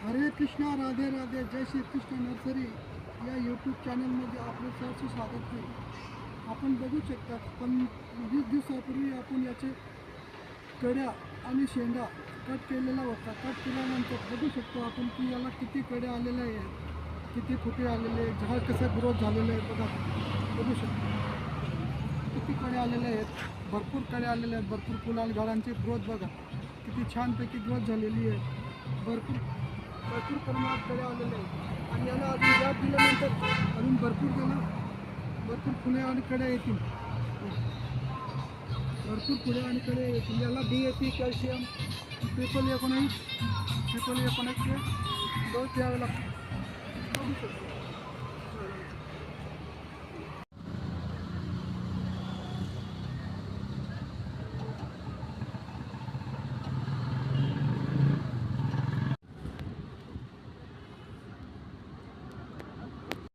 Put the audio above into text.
हरे कृष्णा राधे राधे जय श्री कृष्ण नर्सरी या यूट्यूब चॅनलमध्ये आपलं सहर्ष स्वागत आहे. आपण बघू शकता 20 दिवसापूर्वी आपण याचे कड्या आणि शेंगा कट केलेला होता. कट केल्यानंतर बघू शकतो आपण की याला किती कड्या आलेल्या आहेत, किती फुटे आलेले आहेत, झाड कसं ग्रोथ झालेलं आहे बघा. बघू शकतो किती कड्या आलेल्या आहेत, भरपूर कड्या आलेल्या आहेत, भरपूर फुलांनी झाडांची ग्रोथ बघा किती छानपैकी ग्रोथ झालेली आहे. भरपूर प्रमाणात कड्या आलेल्या आहेत आणि याला अजून गॅप दिल्यानंतर अजून भरपूर फुले आणि कड्या येतील. भरपूर फुले आणि कड्या येतील. याला DAP कॅल्शियम ट्रिपल 19 चे डोस द्यावे लागतात. बघू शकतो.